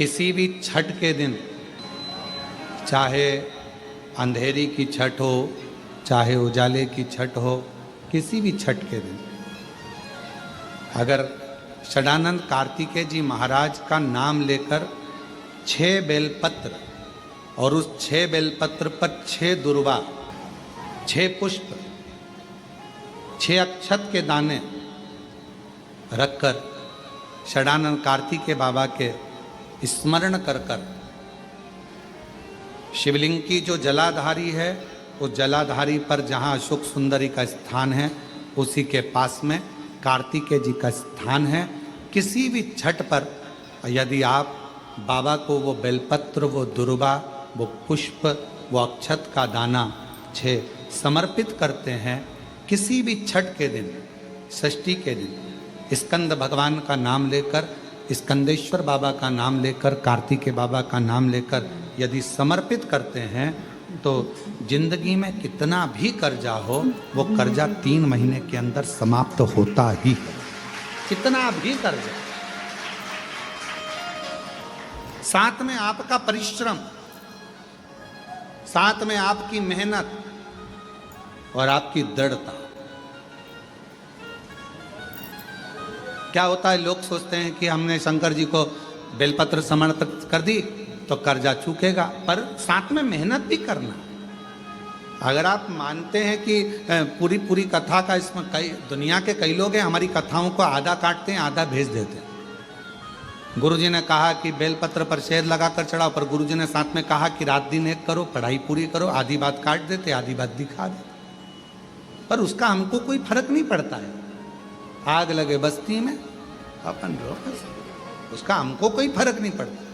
किसी भी छठ के दिन, चाहे अंधेरी की छठ हो, चाहे उजाले की छठ हो, किसी भी छठ के दिन अगर षडानंद कार्तिकेय जी महाराज का नाम लेकर 6 बेलपत्र और उस 6 बेलपत्र पर 6 दुर्वा, 6 पुष्प, 6 अक्षत के दाने रखकर षडानंद कार्तिकेय बाबा के स्मरण कर कर शिवलिंग की जो जलाधारी है, उस जलाधारी पर जहाँ अशोक सुंदरी का स्थान है, उसी के पास में कार्तिकेय जी का स्थान है। किसी भी छठ पर यदि आप बाबा को वो बेलपत्र, वो दुर्वा, वो पुष्प, वो अक्षत का दाना 6 समर्पित करते हैं, किसी भी छठ के दिन, षष्ठी के दिन स्कंद भगवान का नाम लेकर, स्कंदेश्वर बाबा का नाम लेकर, कार्तिकेय बाबा का नाम लेकर यदि समर्पित करते हैं तो जिंदगी में कितना भी कर्जा हो, वो कर्जा 3 महीने के अंदर समाप्त होता ही है। कितना भी कर्जा, साथ में आपका परिश्रम, साथ में आपकी मेहनत और आपकी दृढ़ता। क्या होता है, लोग सोचते हैं कि हमने शंकर जी को बेलपत्र समर्पित कर दी तो कर्जा चूकेगा, पर साथ में मेहनत भी करना। अगर आप मानते हैं कि पूरी पूरी कथा का, इसमें कई दुनिया के कई लोग हैं, हमारी कथाओं को आधा काटते हैं, आधा भेज देते हैं। गुरुजी ने कहा कि बेलपत्र पर शहद लगाकर चढ़ाओ, पर गुरुजी ने साथ में कहा कि रात दिन एक करो, पढ़ाई पूरी करो, आधी बात काट देते, आधी बात दिखा देते, पर उसका हमको कोई फर्क नहीं पड़ता है। आग लगे बस्ती में अपन रहो, उसका हमको कोई फर्क नहीं पड़ता,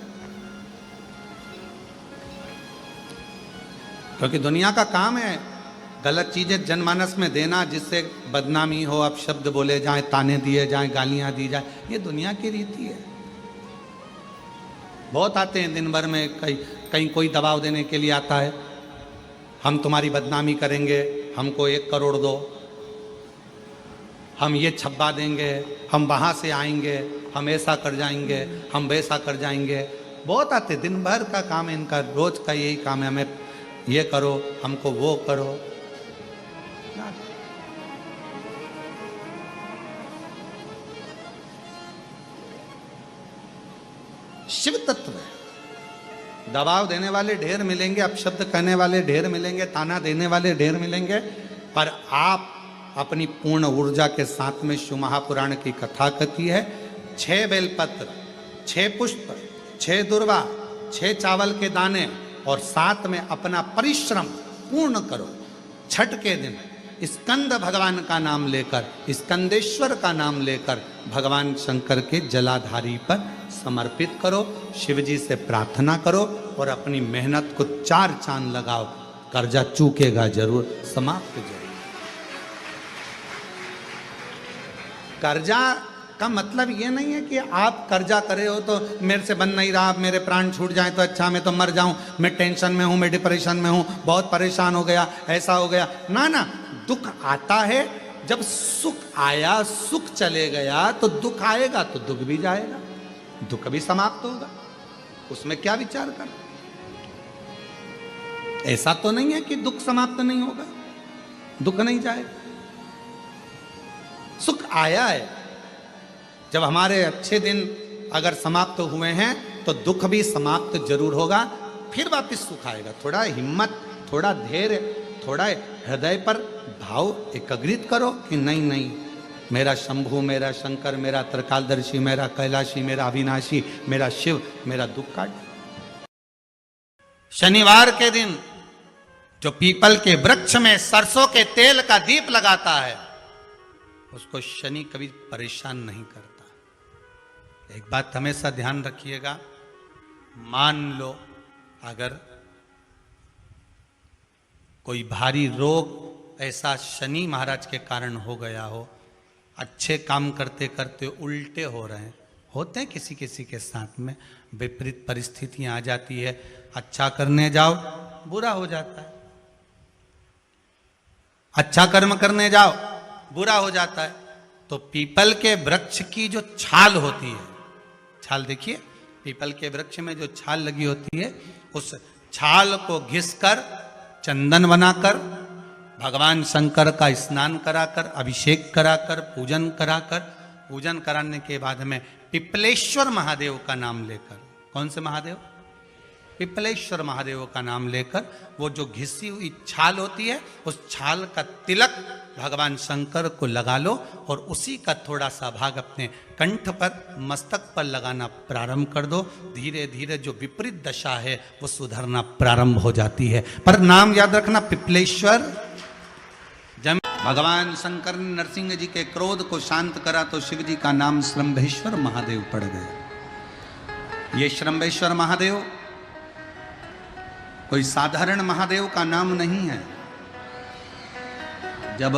क्योंकि दुनिया का काम है गलत चीजें जनमानस में देना, जिससे बदनामी हो, अब शब्द बोले जाएं, ताने दिए जाएं, गालियां दी जाए। ये दुनिया की रीति है। बहुत आते हैं दिन भर में, कहीं कोई दबाव देने के लिए आता है, हम तुम्हारी बदनामी करेंगे, हमको 1 करोड़ दो, हम ये छब्बा देंगे, हम वहाँ से आएंगे, हम ऐसा कर जाएंगे, हम वैसा कर जाएंगे। बहुत आते, दिन भर का काम है इनका, रोज का यही काम है, हमें ये करो, हमको वो करो। शिव तत्व है। दबाव देने वाले ढेर मिलेंगे, अपशब्द कहने वाले ढेर मिलेंगे, ताना देने वाले ढेर मिलेंगे, पर आप अपनी पूर्ण ऊर्जा के साथ में शिव महापुराण की कथा कथी है। 6 बेलपत्र, 6 पुष्प, 6 दुर्वा, 6 चावल के दाने और साथ में अपना परिश्रम पूर्ण करो। छठ के दिन स्कंद भगवान का नाम लेकर, स्कंदेश्वर का नाम लेकर भगवान शंकर के जलाधारी पर समर्पित करो, शिव जी से प्रार्थना करो और अपनी मेहनत को 4 चांद लगाओ। कर्जा चूकेगा जरूर, समाप्त जरूर। कर्जा का मतलब ये नहीं है कि आप कर्जा करे हो तो मेरे से बन नहीं रहा, मेरे प्राण छूट जाए तो अच्छा, मैं तो मर जाऊं, मैं टेंशन में हूं, मैं डिप्रेशन में हूं, बहुत परेशान हो गया, ऐसा हो गया। ना ना, दुख आता है, जब सुख आया, सुख चले गया, तो दुख आएगा तो दुख भी जाएगा, दुख भी समाप्त होगा, उसमें क्या विचार कर। ऐसा तो नहीं है कि दुख समाप्त नहीं होगा, दुख नहीं जाएगा। सुख आया है, जब हमारे अच्छे दिन अगर समाप्त हुए हैं तो दुख भी समाप्त जरूर होगा, फिर वापस सुख आएगा। थोड़ा हिम्मत, थोड़ा धैर्य, थोड़ा हृदय पर भाव एकाग्रित करो कि नहीं नहीं, मेरा शंभु, मेरा शंकर, मेरा त्रिकालदर्शी, मेरा कैलाशी, मेरा अविनाशी, मेरा शिव मेरा दुख काट। शनिवार के दिन जो पीपल के वृक्ष में सरसों के तेल का दीप लगाता है, उसको शनि कभी परेशान नहीं करता। एक बात हमेशा ध्यान रखिएगा, मान लो अगर कोई भारी रोग ऐसा शनि महाराज के कारण हो गया हो, अच्छे काम करते करते उल्टे हो रहे हैं, होते हैं किसी किसी के साथ में, विपरीत परिस्थितियां आ जाती है, अच्छा करने जाओ बुरा हो जाता है, अच्छा कर्म करने जाओ बुरा हो जाता है। तो पीपल के वृक्ष की जो छाल होती है, छाल देखिए, पीपल के वृक्ष में जो छाल लगी होती है, उस छाल को घिसकर चंदन बनाकर भगवान शंकर का स्नान कराकर, अभिषेक कराकर, पूजन कराने के बाद में पिपलेश्वर महादेव का नाम लेकर, कौन से महादेव? पिपलेश्वर महादेव का नाम लेकर वो जो घिसी हुई छाल होती है, उस छाल का तिलक भगवान शंकर को लगा लो और उसी का थोड़ा सा भाग अपने कंठ पर, मस्तक पर लगाना प्रारंभ कर दो। धीरे धीरे जो विपरीत दशा है वो सुधरना प्रारंभ हो जाती है। पर नाम याद रखना, पिपलेश्वर। जब भगवान शंकर ने नरसिंह जी के क्रोध को शांत करा तो शिव जी का नाम श्रंभेश्वर महादेव पड़ गया। ये श्रंभेश्वर महादेव कोई साधारण महादेव का नाम नहीं है। जब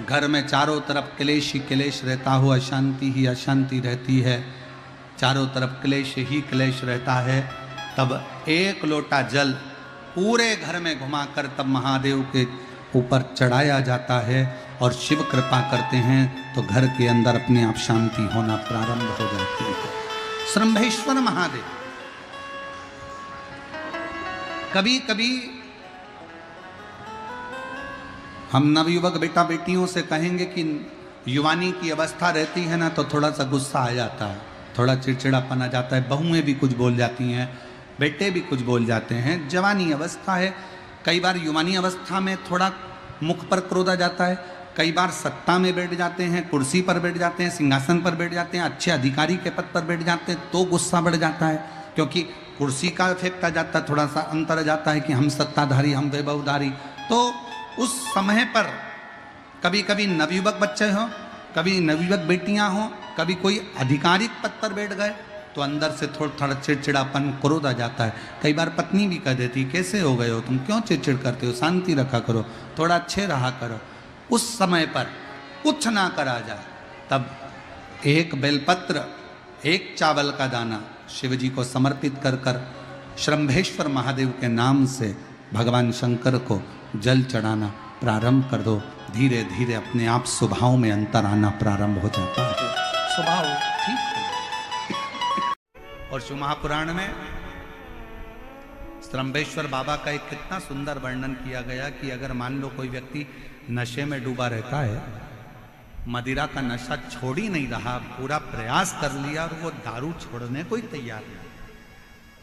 घर में चारों तरफ क्लेश ही क्लेश रहता हो, अशांति ही अशांति रहती है, चारों तरफ क्लेश ही क्लेश रहता है, तब एक लोटा जल पूरे घर में घुमाकर तब महादेव के ऊपर चढ़ाया जाता है और शिव कृपा करते हैं तो घर के अंदर अपने आप शांति होना प्रारंभ हो जाती है। श्रंभेश्वर महादेव। कभी कभी हम नवयुवक बेटा बेटियों से कहेंगे कि युवानी की अवस्था रहती है ना, तो थोड़ा सा गुस्सा आ जाता है, थोड़ा चिड़चिड़ापन आ जाता है, बहुएं भी कुछ बोल जाती हैं, बेटे भी कुछ बोल जाते हैं। जवानी अवस्था है, कई बार युवानी अवस्था में थोड़ा मुख पर क्रोध आ जाता है, कई बार सत्ता में बैठ जाते हैं, कुर्सी पर बैठ जाते हैं, सिंहासन पर बैठ जाते हैं, अच्छे अधिकारी के पद पर बैठ जाते हैं तो गुस्सा बढ़ जाता है, क्योंकि कुर्सी का इफेक्ट आ जाता है, थोड़ा सा अंतर आ जाता है कि हम सत्ताधारी, हम वैभवधारी। तो उस समय पर कभी कभी नवयुवक बच्चे हों, कभी नवयुवक बेटियां हों, कभी कोई आधिकारिक पद पर बैठ गए तो अंदर से थोड़ा चिड़चिड़ापन, क्रोध आ जाता है। कई बार पत्नी भी कह देती, कैसे हो गए हो तुम, क्यों चिड़चिड़ करते हो, शांति रखा करो, थोड़ा अच्छे रहा करो। उस समय पर कुछ ना करा जाए तब एक बेलपत्र, एक चावल का दाना शिव जी को समर्पित कर कर श्रंभेश्वर महादेव के नाम से भगवान शंकर को जल चढ़ाना प्रारंभ कर दो। धीरे धीरे अपने आप स्वभाव में अंतर आना प्रारंभ हो जाता है, स्वभाव ठीक है। और शिव महापुराण में श्रंभेश्वर बाबा का एक कितना सुंदर वर्णन किया गया कि अगर मान लो कोई व्यक्ति नशे में डूबा रहता है, मदिरा का नशा छोड़ ही नहीं रहा, पूरा प्रयास कर लिया और वो दारू छोड़ने को ही तैयार नहीं,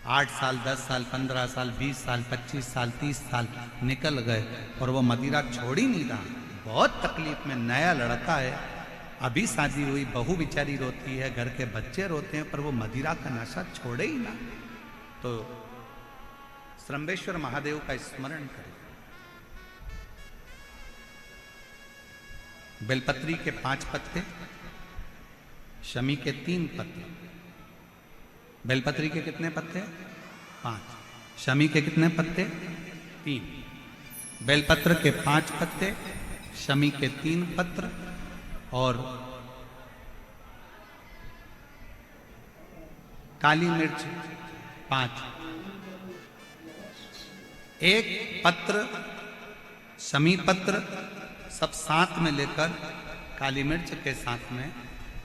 8 साल 10 साल 15 साल 20 साल 25 साल 30 साल निकल गए और वो मदिरा छोड़ ही नहीं रहा, बहुत तकलीफ में, नया लड़का है, अभी शादी हुई, बहू बेचारी रोती है, घर के बच्चे रोते हैं, पर वो मदिरा का नशा छोड़े ही ना। तो श्रंभेश्वर महादेव का स्मरण करें। बेलपत्री के 5 पत्ते, शमी के 3 पत्ते। बेलपत्री के कितने पत्ते? 5। शमी के कितने पत्ते? 3। बेलपत्र के 5 पत्ते, शमी के 3 पत्र और काली मिर्च 5। एक पत्र, शमी पत्र सब साथ में लेकर काली मिर्च के साथ में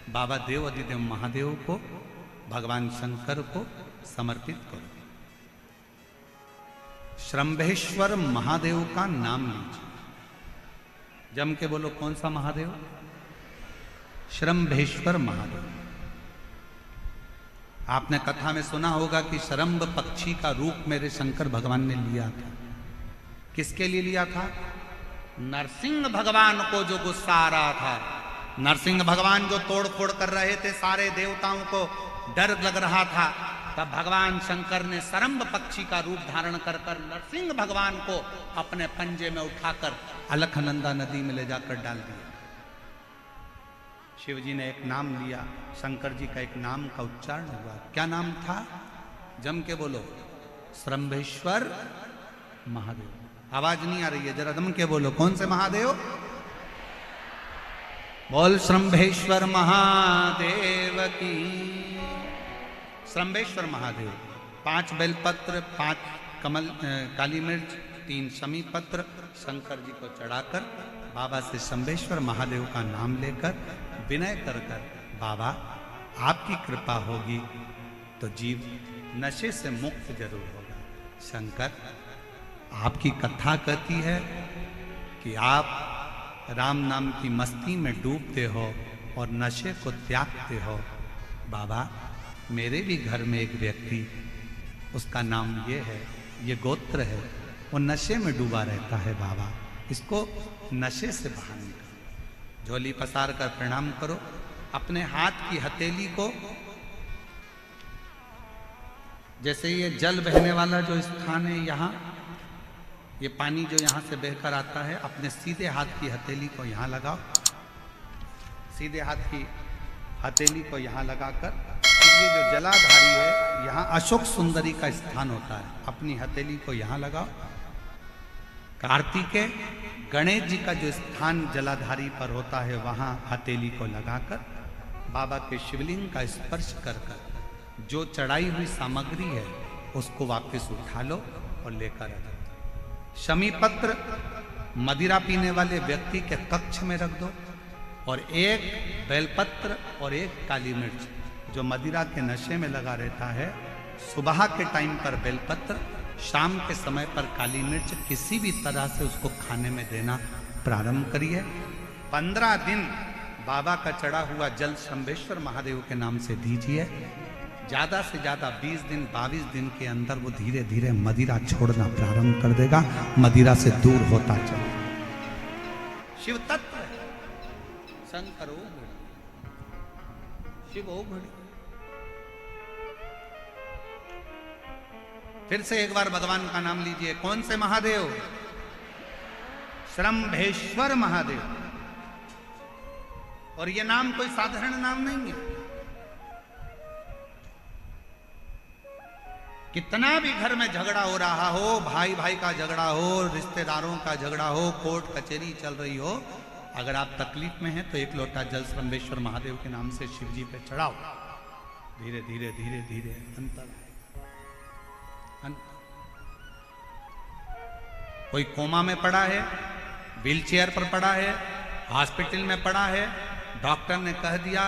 बाबा देव अधिदेव महादेव को, भगवान शंकर को समर्पित करो। श्रंभेश्वर महादेव का नाम लीजिए, जम के बोलो, कौन सा महादेव? श्रंभेश्वर महादेव। आपने कथा में सुना होगा कि शरंभ पक्षी का रूप मेरे शंकर भगवान ने लिया था। किसके लिए लिया था? नरसिंह भगवान को जो गुस्सा आ रहा था, नरसिंह भगवान जो तोड़ फोड़ कर रहे थे, सारे देवताओं को डर लग रहा था, तब भगवान शंकर ने शरंभ पक्षी का रूप धारण कर कर नरसिंह भगवान को अपने पंजे में उठाकर अलखनंदा नदी में ले जाकर डाल दिया। शिव जी ने एक नाम लिया, शंकर जी का एक नाम का उच्चारण हुआ। क्या नाम था? जम के बोलो, श्रंभेश्वर महादेव। आवाज नहीं आ रही है, जरा दम के बोलो, कौन से महादेव? बोल श्रंभेश्वर महादेव की। श्रंभेश्वर महादेव। 5 बेलपत्र, 5 कमल काली मिर्च, 3 शमी पत्र शंकर जी को चढ़ाकर बाबा से श्रंभेश्वर महादेव का नाम लेकर विनय कर कर, बाबा आपकी कृपा होगी तो जीव नशे से मुक्त जरूर होगा। शंकर, आपकी कथा कहती है कि आप राम नाम की मस्ती में डूबते हो और नशे को त्यागते हो। बाबा, मेरे भी घर में एक व्यक्ति, उसका नाम ये है, ये गोत्र है, वो नशे में डूबा रहता है। बाबा, इसको नशे से बाहर निकालो। झोली पसार कर प्रणाम करो। अपने हाथ की हथेली को, जैसे ये जल बहने वाला जो स्थान है, यहाँ ये पानी जो यहाँ से बहकर आता है, अपने सीधे हाथ की हथेली को यहाँ लगाओ। सीधे हाथ की हथेली को यहाँ लगाकर, ये जो जलाधारी है, यहाँ अशोक सुंदरी का स्थान होता है, अपनी हथेली को यहाँ लगाओ। कार्तिकेय गणेश जी का जो स्थान जलाधारी पर होता है, वहाँ हथेली को लगाकर बाबा के शिवलिंग का स्पर्श कर कर जो चढ़ाई हुई सामग्री है उसको वापस उठा लो और लेकर आ जाओ। शमी पत्र मदिरा पीने वाले व्यक्ति के कक्ष में रख दो, और एक बेलपत्र और एक काली मिर्च, जो मदिरा के नशे में लगा रहता है, सुबह के टाइम पर बेलपत्र, शाम के समय पर काली मिर्च, किसी भी तरह से उसको खाने में देना प्रारंभ करिए। 15 दिन बाबा का चढ़ा हुआ जल शंभेश्वर महादेव के नाम से दीजिए। ज्यादा से ज्यादा 20 दिन 22 दिन के अंदर वो धीरे धीरे मदिरा छोड़ना प्रारंभ कर देगा, मदिरा से दूर होता चले। शिव तत्व है, शंकर ओ घड़ी, शिव ओ घड़ी। फिर से एक बार भगवान का नाम लीजिए। कौन से महादेव? शंभेश्वर महादेव। और ये नाम कोई साधारण नाम नहीं है। कितना भी घर में झगड़ा हो रहा हो, भाई भाई का झगड़ा हो, रिश्तेदारों का झगड़ा हो, कोर्ट कचहरी चल रही हो, अगर आप तकलीफ में हैं तो एक लोटा जल शंभेश्वर महादेव के नाम से शिव जी पे चढ़ाओ। धीरे धीरे धीरे धीरे अंतर। कोई कोमा में पड़ा है, व्हीलचेयर पर पड़ा है, हॉस्पिटल में पड़ा है, डॉक्टर ने कह दिया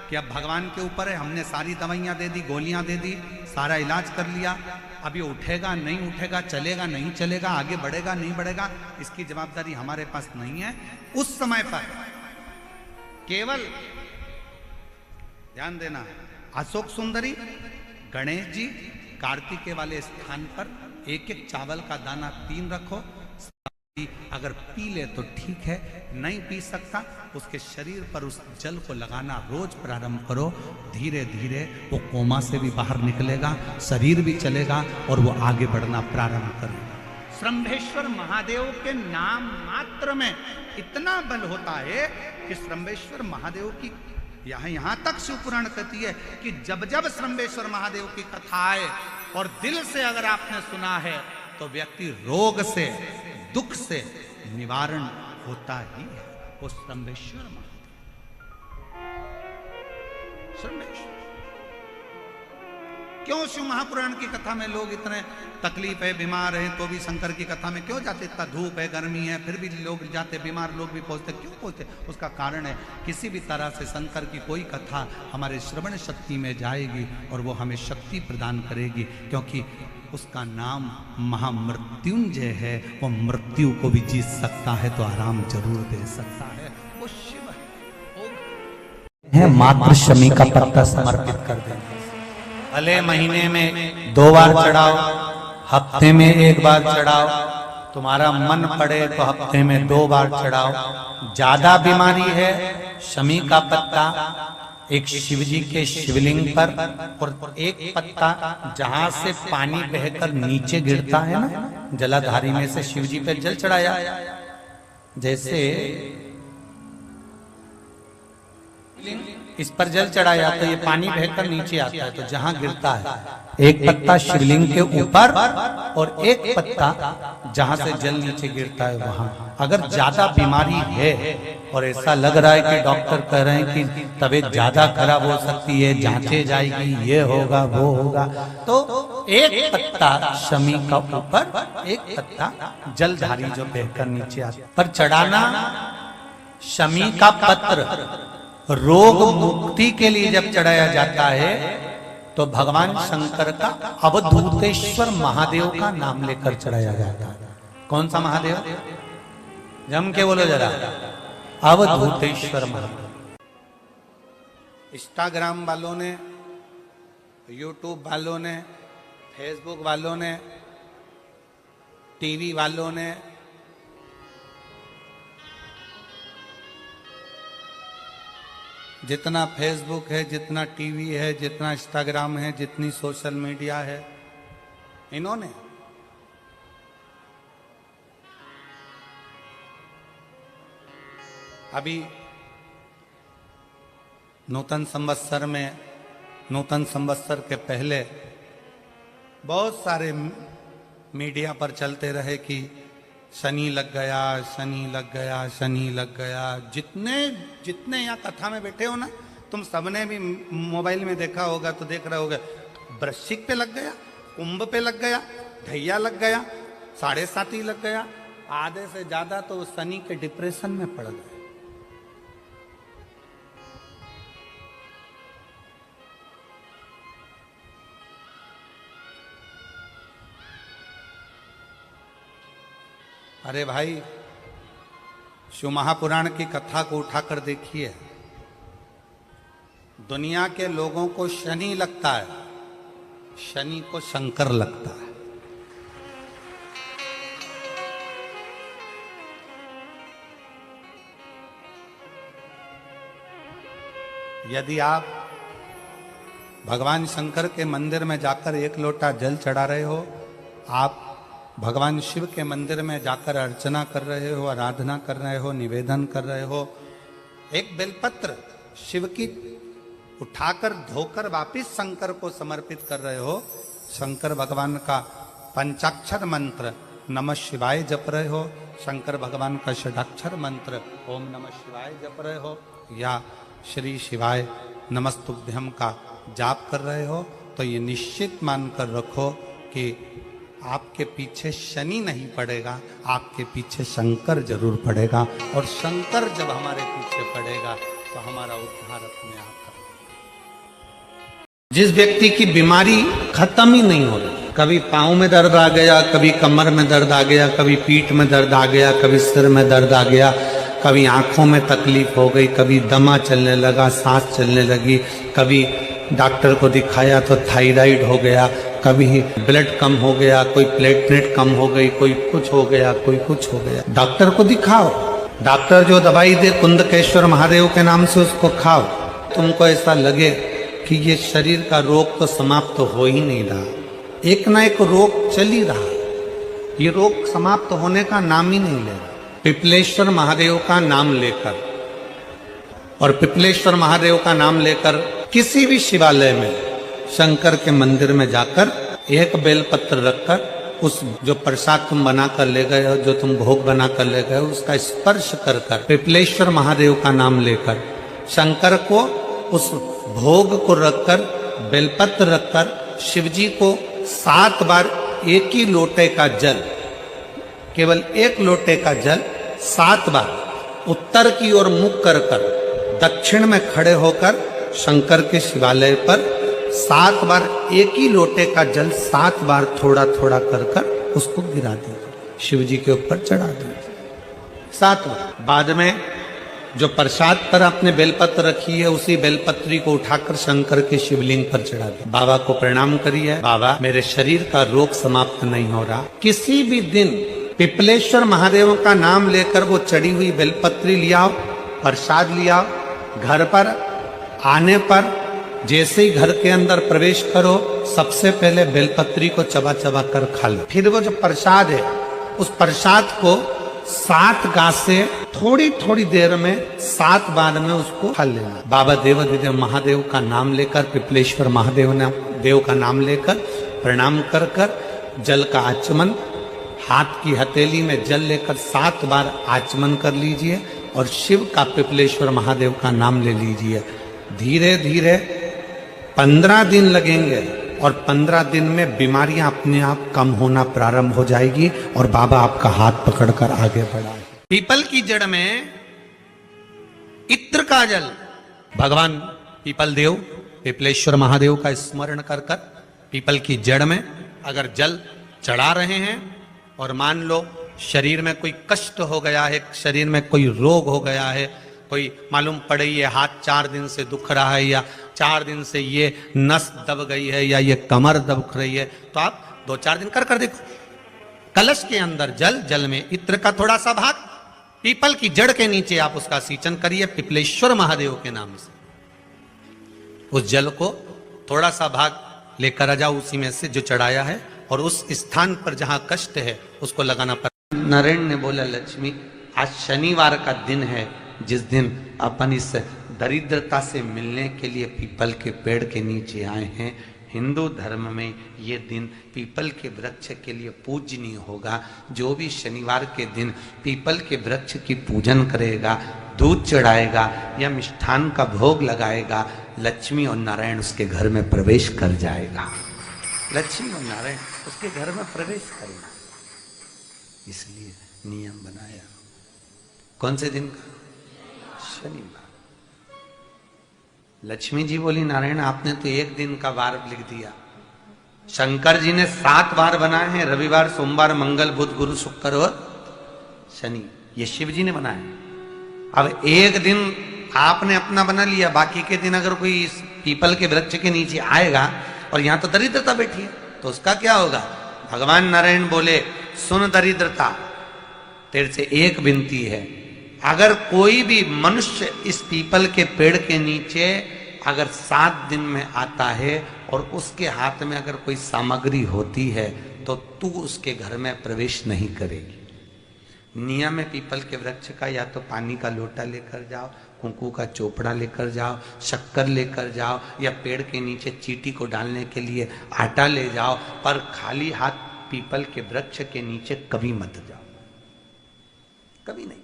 कि अब भगवान के ऊपर है, हमने सारी दवाइयाँ दे दी, गोलियाँ दे दी, सारा इलाज कर लिया, अब ये उठेगा नहीं उठेगा, चलेगा नहीं चलेगा, आगे बढ़ेगा नहीं बढ़ेगा, इसकी जवाबदारी हमारे पास नहीं है। उस समय पर केवल ध्यान देना, अशोक सुंदरी, गणेश जी, कार्तिकेय वाले स्थान पर एक एक चावल का दाना 3 रखो। अगर पी ले तो ठीक है, नहीं पी सकता, उसके शरीर पर उस जल को लगाना रोज प्रारंभ करो। धीरे धीरे वो कोमा से भी बाहर निकलेगा, शरीर भी चलेगा और वो आगे बढ़ना प्रारंभ करेगा। शंभेश्वर महादेव के नाम मात्र में इतना बल होता है कि शंभेश्वर महादेव की यहाँ तक शिवपुराण कहती है कि जब जब शंभेश्वर महादेव की कथा आए और दिल से अगर आपने सुना है तो व्यक्ति रोग से, दुख से निवारण होता ही है। वो शंभेश्वर महादेव, शंभेश्वर। क्यों शिव महापुराण की कथा में लोग इतने तकलीफ है, बीमार हैं तो भी शंकर की कथा में क्यों जाते? इतना धूप है, गर्मी है, फिर भी लोग जाते, बीमार लोग भी पहुंचते, क्यों पहुंचते? उसका कारण है किसी भी तरह से शंकर की कोई कथा हमारे श्रवण शक्ति में जाएगी और वो हमें शक्ति प्रदान करेगी, क्योंकि उसका नाम महामृत्युंजय है। वो मृत्यु को भी जीत सकता है तो आराम जरूर दे सकता है। वो शिव है। मात्र शमी का पत्ता समर्पित कर देंगे। भले महीने में 2 बार चढ़ाओ, हफ्ते में 1 बार चढ़ाओ, तुम्हारा मन पड़े तो हफ्ते में 2 बार चढ़ाओ। ज्यादा बीमारी है, शमी का पत्ता एक शिवजी के शिवलिंग पर, और एक पत्ता जहां से पानी बहकर नीचे गिरता है ना, जलाधारी में से शिवजी पे जल चढ़ाया, जैसे इस पर जल चढ़ाया तो ये पानी बहकर नीचे आता है, तो जहां गिरता है एक पत्ता शिवलिंग के ऊपर और एक पत्ता जहां से जल नीचे गिरता है वहां। अगर ज्यादा बीमारी है और ऐसा लग रहा है कि डॉक्टर कह रहे हैं कि तबीयत ज्यादा खराब हो सकती है, जांचे जाएगी, ये होगा वो होगा, तो एक पत्ता शमी का ऊपर, एक पत्ता जलधारी जो बहकर नीचे आता पर चढ़ाना। शमी का पत्र रोग मुक्ति के लिए जब चढ़ाया जाता है तो भगवान शंकर का अवधूतेश्वर महादेव का नाम लेकर चढ़ाया जाता है। कौन सा महादेव? जम के बोलो जरा, अवधूतेश्वर महादेव। इंस्टाग्राम वालों ने, यूट्यूब वालों ने, फेसबुक वालों ने, टीवी वालों ने, जितना फेसबुक है, जितना टीवी है, जितना इंस्टाग्राम है, जितनी सोशल मीडिया है, इन्होंने अभी नूतन संवत्सर में, नूतन संवत्सर के पहले बहुत सारे मीडिया पर चलते रहे कि शनि लग गया, शनि लग गया, शनि लग गया। जितने जितने यहाँ कथा में बैठे हो ना, तुम सबने भी मोबाइल में देखा होगा तो देख रहे होगे, वृश्चिक पे लग गया, कुंभ पे लग गया, ढैया लग गया, 7.5 लग गया, आधे से ज्यादा तो शनि के डिप्रेशन में पड़ गए। अरे भाई, शिव महापुराण की कथा को उठाकर देखिए, दुनिया के लोगों को शनि लगता है, शनि को शंकर लगता है। यदि आप भगवान शंकर के मंदिर में जाकर 1 लोटा जल चढ़ा रहे हो, आप भगवान शिव के मंदिर में जाकर अर्चना कर रहे हो, आराधना कर रहे हो, निवेदन कर रहे हो, एक बेलपत्र शिव की उठाकर धोकर वापिस शंकर को समर्पित कर रहे हो, शंकर भगवान का पंचाक्षर मंत्र नमः शिवाय जप रहे हो, शंकर भगवान का षडाक्षर मंत्र ओम नमः शिवाय जप रहे हो, या श्री शिवाय नमस्तुभ्यम का जाप कर रहे हो, तो ये निश्चित मानकर रखो कि आपके पीछे शनि नहीं पड़ेगा, आपके पीछे शंकर जरूर पड़ेगा। और शंकर जब हमारे पीछे पड़ेगा तो हमारा उद्धार अपने आप होगा। जिस व्यक्ति की बीमारी खत्म ही नहीं हो रही, कभी पाँव में दर्द आ गया, कभी कमर में दर्द आ गया, कभी पीठ में दर्द आ गया, कभी सिर में दर्द आ गया, कभी आंखों में तकलीफ हो गई, कभी दमा चलने लगा, सांस चलने लगी, कभी डॉक्टर को दिखाया तो थायराइड हो गया, कभी ब्लड कम हो गया, कोई प्लेटलेट कम हो गई, कोई कुछ हो गया, कोई कुछ हो गया, डॉक्टर को दिखाओ। डॉक्टर जो दवाई दे कुंदकेश्वर महादेव के नाम से उसको खाओ। तुमको ऐसा लगे कि ये शरीर का रोग तो समाप्त हो ही नहीं रहा, एक ना एक रोग चल ही रहा, ये रोग समाप्त होने का नाम ही नहीं ले रहा। पिपलेश्वर महादेव का नाम लेकर, और पिपलेश्वर महादेव का नाम लेकर किसी भी शिवालय में, शंकर के मंदिर में जाकर एक बेलपत्र रखकर उस जो प्रसाद तुम बना कर ले गए हो, जो तुम भोग बना कर ले गए हो, उसका स्पर्श कर कर पिपलेश्वर महादेव का नाम लेकर शंकर को उस भोग को रखकर, बेलपत्र रखकर शिवजी को 7 बार एक ही लोटे का जल, केवल 1 लोटे का जल 7 बार उत्तर की ओर मुख कर कर दक्षिण में खड़े होकर शंकर के शिवालय पर 7 बार एक ही लोटे का जल 7 बार थोड़ा थोड़ा कर कर उसको गिरा दीजिए, शिव जी के ऊपर चढ़ा दीजिए 7 बार। बाद में जो प्रसाद पर आपने बेलपत्र रखी है, उसी बेलपत्री को उठाकर शंकर के शिवलिंग पर चढ़ा दीजिए। बाबा को प्रणाम करिए, बाबा मेरे शरीर का रोग समाप्त नहीं हो रहा। किसी भी दिन पिपलेश्वर महादेव का नाम लेकर वो चढ़ी हुई बेलपत्री लियाओ, प्रसाद लियाओ, घर पर आने पर जैसे ही घर के अंदर प्रवेश करो, सबसे पहले बेलपत्री को चबा चबा कर खा लो। फिर वो जो प्रसाद है, उस प्रसाद को 7 गांठ से थोड़ी थोड़ी देर में 7 बार में उसको खा लेना। बाबा देवाधिदेव महादेव का नाम लेकर, पिपलेश्वर महादेव देव का नाम लेकर प्रणाम कर कर जल का आचमन, हाथ की हथेली में जल लेकर 7 बार आचमन कर लीजिए और शिव का, पिपलेश्वर महादेव का नाम ले लीजिए। धीरे धीरे 15 दिन लगेंगे और 15 दिन में बीमारियां अपने आप कम होना प्रारंभ हो जाएगी और बाबा आपका हाथ पकड़कर आगे बढ़ाएंगे। पीपल की जड़ में इत्र का जल, भगवान पीपल देव पिपलेश्वर महादेव का स्मरण कर कर पीपल की जड़ में अगर जल चढ़ा रहे हैं और मान लो शरीर में कोई कष्ट हो गया है, शरीर में कोई रोग हो गया है, कोई मालूम पड़े ये हाथ 4 दिन से दुख रहा है या 4 दिन से ये नस दब गई है या ये कमर दब रही है, तो आप 2-4 दिन कर देखो। कलश के अंदर जल में इत्र का थोड़ा सा भाग, पीपल की जड़ के नीचे आप उसका सिंचन करिए पिपलेश्वर महादेव के नाम से। उस जल को थोड़ा सा भाग लेकर आ जाओ उसी में से जो चढ़ाया है, और उस स्थान पर जहां कष्ट है उसको लगाना पड़ेगा। नारायण ने बोला, लक्ष्मी आज शनिवार का दिन है जिस दिन अपन इस दरिद्रता से मिलने के लिए पीपल के पेड़ के नीचे आए हैं। हिंदू धर्म में ये दिन पीपल के वृक्ष के लिए पूजनीय होगा। जो भी शनिवार के दिन पीपल के वृक्ष की पूजन करेगा, दूध चढ़ाएगा या मिष्ठान का भोग लगाएगा, लक्ष्मी और नारायण उसके घर में प्रवेश कर जाएगा। लक्ष्मी और नारायण उसके घर में प्रवेश करेगा, इसलिए नियम बनाया। कौन से दिन का? शनिवार। लक्ष्मी जी बोली, नारायण आपने तो एक दिन का वार लिख दिया। शंकर जी ने 7 वार बनाए हैं, रविवार, सोमवार, मंगल, बुध, गुरु, शुक्र और शनि। ये शिव जी ने बनाया। अब एक दिन आपने अपना बना लिया, बाकी के दिन अगर कोई इस पीपल के वृक्ष के नीचे आएगा और यहां तो दरिद्रता बैठी है, तो उसका क्या होगा? भगवान नारायण बोले, सुन दरिद्रता, तेरे से एक विनती है, अगर कोई भी मनुष्य इस पीपल के पेड़ के नीचे अगर 7 दिन में आता है और उसके हाथ में अगर कोई सामग्री होती है तो तू उसके घर में प्रवेश नहीं करेगी। नियम है पीपल के वृक्ष का, या तो पानी का लोटा लेकर जाओ, कुंकू का चोपड़ा लेकर जाओ, शक्कर लेकर जाओ, या पेड़ के नीचे चींटी को डालने के लिए आटा ले जाओ, पर खाली हाथ पीपल के वृक्ष के नीचे कभी मत जाओ, कभी नहीं।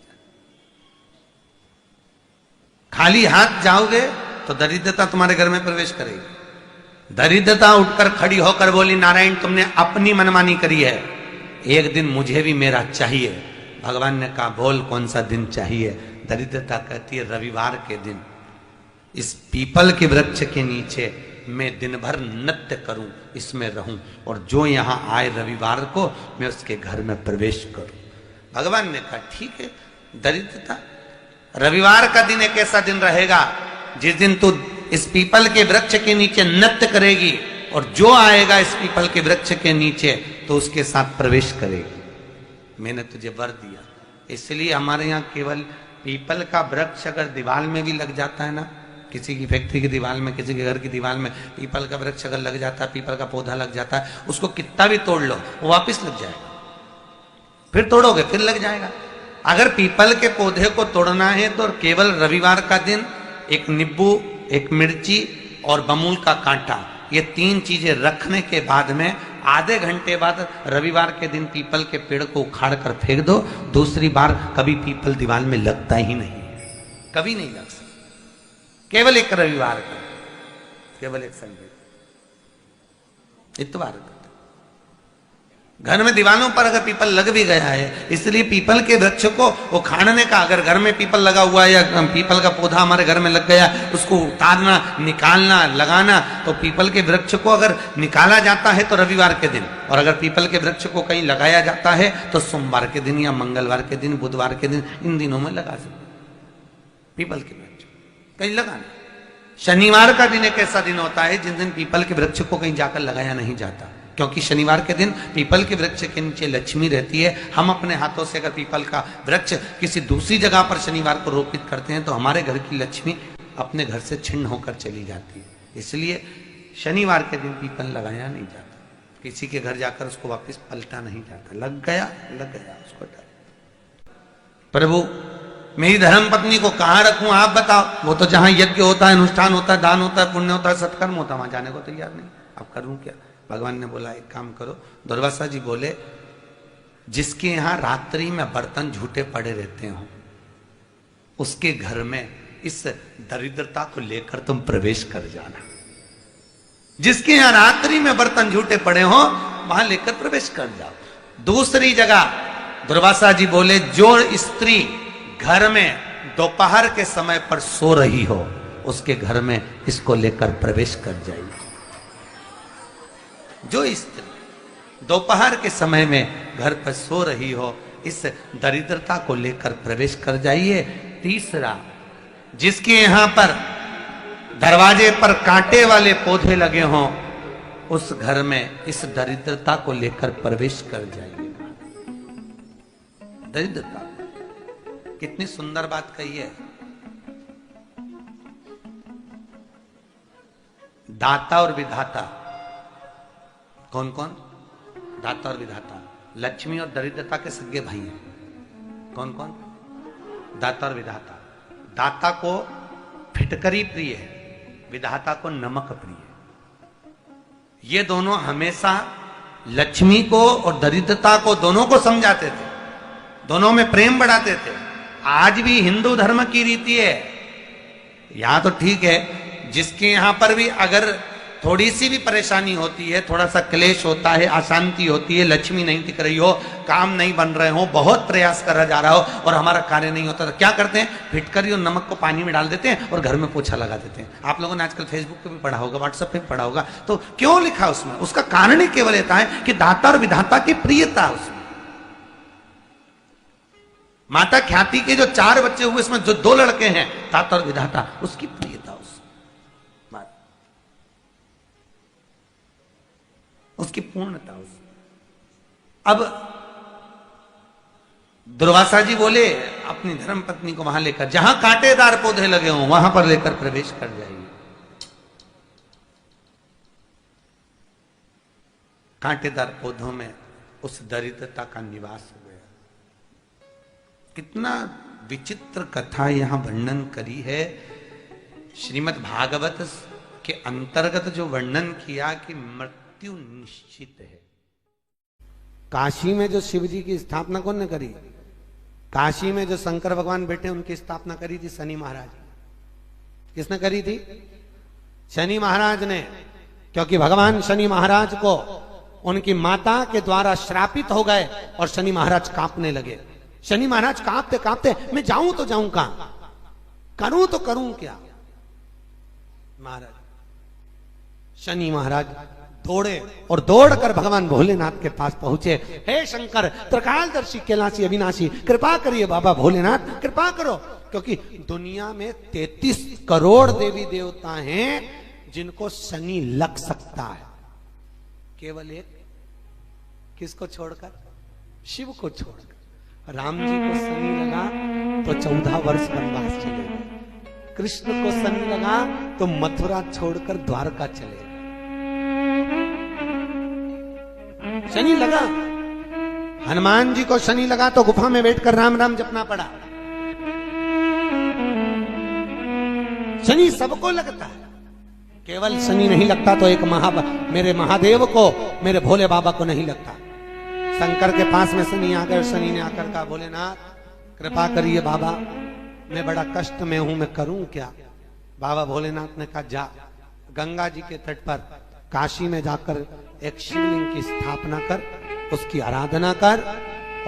खाली हाथ जाओगे तो दरिद्रता तुम्हारे घर में प्रवेश करेगी। दरिद्रता उठकर खड़ी होकर बोली, नारायण तुमने अपनी मनमानी करी है, एक दिन मुझे भी मेरा चाहिए। भगवान ने कहा, बोल कौन सा दिन चाहिए? दरिद्रता कहती है, रविवार के दिन इस पीपल के वृक्ष के नीचे मैं दिन भर नृत्य करूं, इसमें रहूं, और जो यहां आए रविवार को मैं उसके घर में प्रवेश करूं। भगवान ने कहा, ठीक है। दरिद्रता, रविवार का दिन एक ऐसा दिन रहेगा जिस दिन तू इस पीपल के वृक्ष के नीचे नृत्य करेगी, और जो आएगा इस पीपल के वृक्ष के नीचे तो उसके साथ प्रवेश करेगी। मैंने तुझे वर दिया। इसलिए हमारे यहाँ केवल पीपल का वृक्ष अगर दीवार में भी लग जाता है ना, किसी की फैक्ट्री की दीवार में, किसी के घर की दीवार में पीपल का वृक्ष अगर लग जाता है, पीपल का पौधा लग जाता है, उसको कितना भी तोड़ लो वो वापिस लग जाएगा। फिर तोड़ोगे फिर लग जाएगा। अगर पीपल के पौधे को तोड़ना है तो केवल रविवार का दिन एक नींबू, एक मिर्ची और बमूल का कांटा, ये 3 चीजें रखने के बाद में आधे घंटे बाद रविवार के दिन पीपल के पेड़ को उखाड़ कर फेंक दो। दूसरी बार कभी पीपल दीवार में लगता ही नहीं, कभी नहीं लग सकता। केवल एक रविवार का, केवल एक संडे, इतवार का। घर में दीवानों पर अगर पीपल लग भी गया है, इसलिए पीपल के वृक्ष को उखाड़ने का, अगर घर में पीपल लगा हुआ है या पीपल का पौधा हमारे घर में लग गया, उसको उतारना, निकालना, लगाना, तो पीपल के वृक्ष को अगर निकाला जाता है तो रविवार के दिन, और अगर पीपल के वृक्ष को कहीं लगाया जाता है तो सोमवार के दिन या मंगलवार के दिन, बुधवार के दिन, इन दिनों में लगा सकते पीपल के वृक्ष कहीं लगाना। शनिवार का दिन एक ऐसा दिन होता है जिस दिन पीपल के वृक्ष को कहीं जाकर लगाया नहीं जाता, क्योंकि शनिवार के दिन पीपल के वृक्ष के नीचे लक्ष्मी रहती है। हम अपने हाथों से अगर पीपल का वृक्ष किसी दूसरी जगह पर शनिवार को रोपित करते हैं तो हमारे घर की लक्ष्मी अपने घर से छिन्न होकर चली जाती है। इसलिए शनिवार के दिन पीपल लगाया नहीं जाता, किसी के घर जाकर उसको वापस पलटा नहीं जाता। लग गया उसको डाल। प्रभु मेरी धर्म पत्नी को कहाँ रखूं आप बताओ? वो तो जहां यज्ञ होता है, अनुष्ठान होता है, दान होता है, पुण्य होता है, सत्कर्म होता है, वहां जाने को तैयार नहीं। अब करूं क्या? भगवान ने बोला एक काम करो। दुर्वासा जी बोले, जिसके यहां रात्रि में बर्तन झूठे पड़े रहते हो उसके घर में इस दरिद्रता को लेकर तुम प्रवेश कर जाना। जिसके यहां रात्रि में बर्तन झूठे पड़े हो वहां लेकर प्रवेश कर जाओ। दूसरी जगह दुर्वासा जी बोले, जो स्त्री घर में दोपहर के समय पर सो रही हो उसके घर में इसको लेकर प्रवेश कर जाइए। जो स्त्री दोपहर के समय में घर पर सो रही हो, इस दरिद्रता को लेकर प्रवेश कर जाइए। तीसरा, जिसके यहां पर दरवाजे पर कांटे वाले पौधे लगे हों, उस घर में इस दरिद्रता को लेकर प्रवेश कर जाइए। दरिद्रता, कितनी सुंदर बात कही है। दाता और विधाता, कौन कौन? दाता और विधाता। लक्ष्मी और दरिद्रता के सगे भाई हैं। कौन कौन? दाता और विधाता। दाता को फिटकरी प्रिय है, विधाता को नमक प्रिय है। ये दोनों हमेशा लक्ष्मी को और दरिद्रता को दोनों को समझाते थे, दोनों में प्रेम बढ़ाते थे। आज भी हिंदू धर्म की रीति है। यहां तो ठीक है, जिसके यहां पर भी अगर थोड़ी सी भी परेशानी होती है, थोड़ा सा क्लेश होता है, अशांति होती है, लक्ष्मी नहीं टिक रही हो, काम नहीं बन रहे हो, बहुत प्रयास करा जा रहा हो और हमारा कार्य नहीं होता, तो क्या करते हैं? फिटकरी और नमक को पानी में डाल देते हैं और घर में पोछा लगा देते हैं। आप लोगों ने आजकल फेसबुक पे भी पढ़ा होगा, व्हाट्सएप पे भी पढ़ा होगा। तो क्यों लिखा उसमें? उसका कारण ही केवल यह है कि दाता और विधाता की प्रियता उसमें। माता ख्याति के जो 4 बच्चे हुए, इसमें जो 2 लड़के हैं, दाता और विधाता, उसकी प्रियता, उसकी पूर्णता। अब दुर्वासा जी बोले अपनी धर्म पत्नी को वहां लेकर, जहां कांटेदार पौधे लगे हों वहां पर लेकर प्रवेश कर जाइए। कांटेदार पौधों में उस दरिद्रता का निवास हो गया। कितना विचित्र कथा यहां वर्णन करी है। श्रीमद् भागवत के अंतर्गत जो वर्णन किया कि मृत्यु निश्चित है। काशी में जो शिव जी की स्थापना कौन ने करी? काशी में जो शंकर भगवान बैठे उनकी स्थापना करी थी शनि महाराज। किसने करी थी? शनि महाराज ने। क्योंकि भगवान शनि महाराज को उनकी माता के द्वारा श्रापित हो गए और शनि महाराज कांपने लगे। शनि महाराज कांपते कांपते, मैं जाऊं तो जाऊं कहां, करूं तो करूं क्या? महाराज शनि महाराज दौड़े और दौड़कर भगवान भोलेनाथ के पास पहुंचे। हे शंकर, त्रिकालदर्शी, कैलाशी, अविनाशी, कृपा करिए बाबा भोलेनाथ, कृपा करो। क्योंकि दुनिया में 33 करोड़ देवी देवता हैं जिनको शनि लग सकता है, केवल एक, किसको छोड़कर? शिव को छोड़कर। राम जी को शनि लगा तो 14 वर्ष वनवास चले गए। कृष्ण को शनि लगा तो मथुरा छोड़कर द्वारका चले गए। शनि लगा। हनुमान जी को शनि लगा तो गुफा में बैठकर राम राम जपना पड़ा। शनि सबको लगता है, केवल शनि नहीं लगता तो एक मेरे महादेव को, मेरे भोले बाबा को नहीं लगता। शंकर के पास में शनि आ गए। शनि ने आकर कहा, भोलेनाथ कृपा करिए बाबा, मैं बड़ा कष्ट में हूं, मैं करूं क्या? बाबा भोलेनाथ ने कहा, जा गंगा जी के तट पर काशी में जाकर एक शिवलिंग की स्थापना कर, उसकी आराधना कर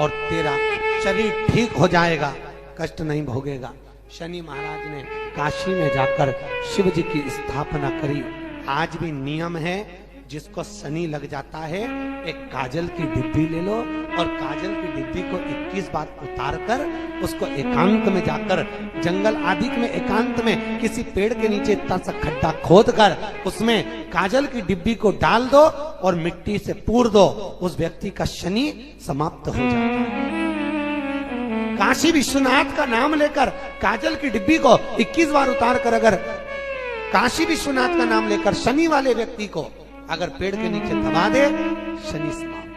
और तेरा शरीर ठीक हो जाएगा, कष्ट नहीं भोगेगा। शनि महाराज ने काशी में जाकर शिव जी की स्थापना करी। आज भी नियम है, जिसको शनि लग जाता है एक काजल की डिब्बी ले लो और काजल की डिब्बी को 21 बार उतार कर उसको एकांत में जाकर, जंगल आदि में एकांत में किसी पेड़ के नीचे इतना सा खड्डा खोद कर उसमें काजल की डिब्बी को डाल दो और मिट्टी से पूर दो, उस व्यक्ति का शनि समाप्त हो जाता है। काशी विश्वनाथ का नाम लेकर काजल की डिब्बी को 21 बार उतार कर अगर काशी विश्वनाथ का नाम लेकर शनि वाले व्यक्ति को अगर पेड़ के नीचे दबा दे, शनि समाप्त।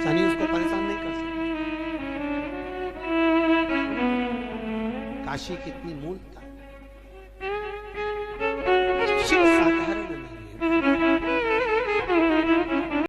शनि उसको परेशान नहीं कर सकता। काशी कितनी मूलता है। शिव